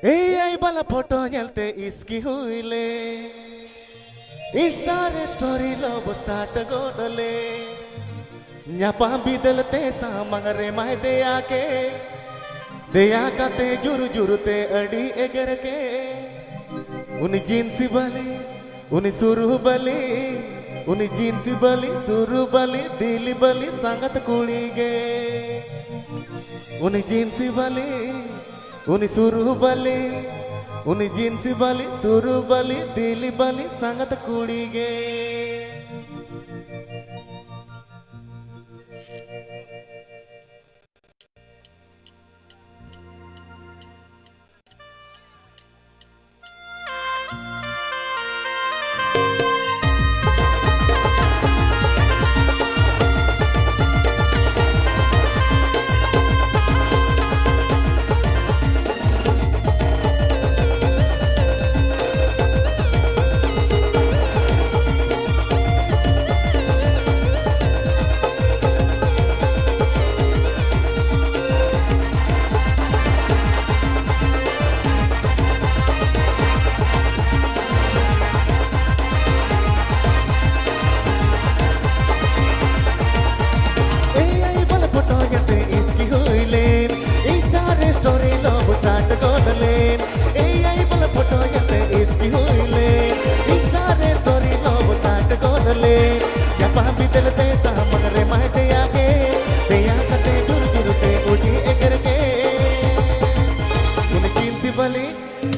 AI bala photo nyelte iski huile Insta story love start godale Nyapa bidalte samangre mai deya kate juru juru te adi eger ke uni jinsi bali uni suru bali uni jinsi bali suru bali dili bali sangat kulige uni jinsi bali uni suru bali uni jinsi bali suru bali dili bali sangat kulige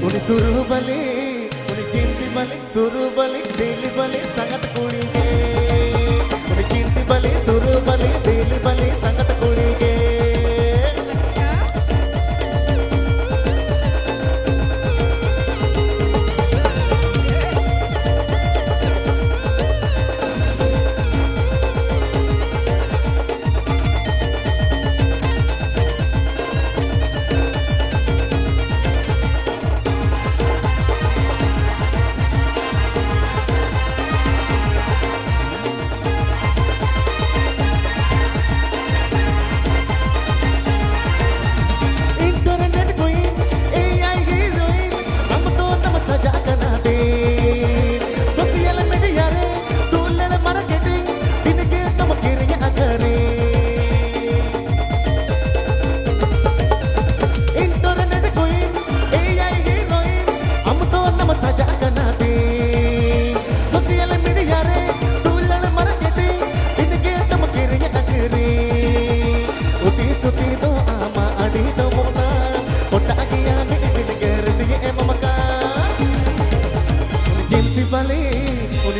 uni suru bali uni jinsi bali suru bali dili bali sangat kulige uni jinsi bali suru bali dili bali sangat kulige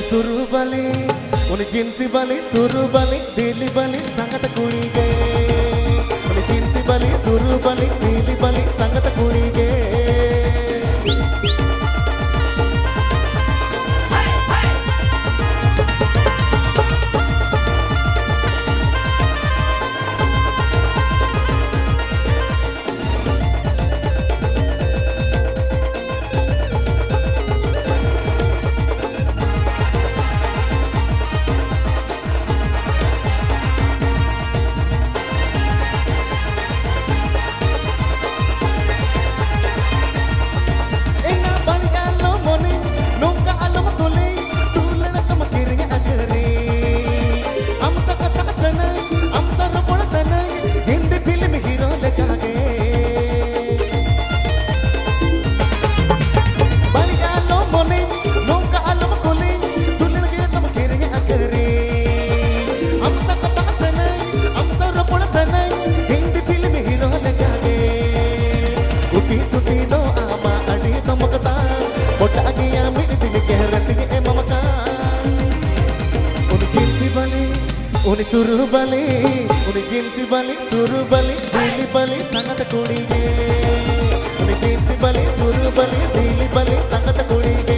Suru bali, uni jinsi bali, suru bali, dili bali, sangat kulige. Uni jinsi bali, suru bali, dili bali, sangat kulige. Uni suru bali, uni jinsi bali, suru bali, dili bali, sangat kulige. Uni jinsi bali, suru bali, dili bali, sangat kulige.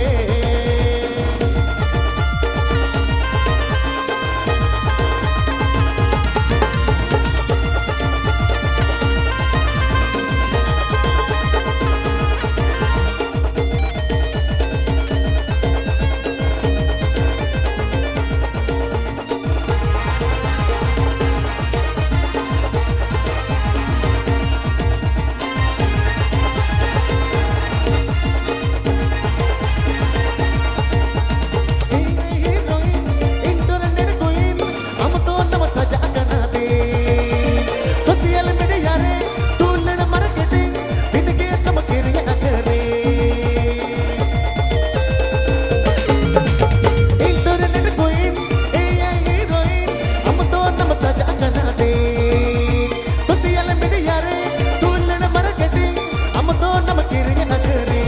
kiring akari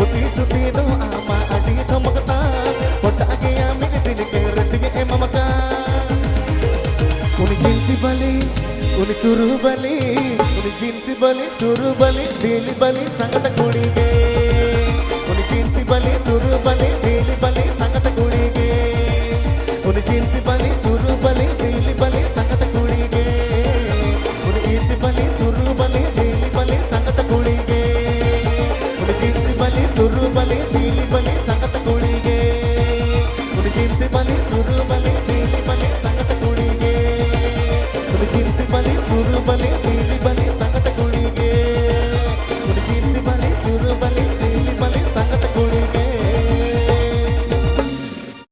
uti suti do ama adi thamakta pota gaya mere din ke ratiye emamaka uni jinsi bali uni suru bali uni jinsi bali suru bali dili bali sangata kudige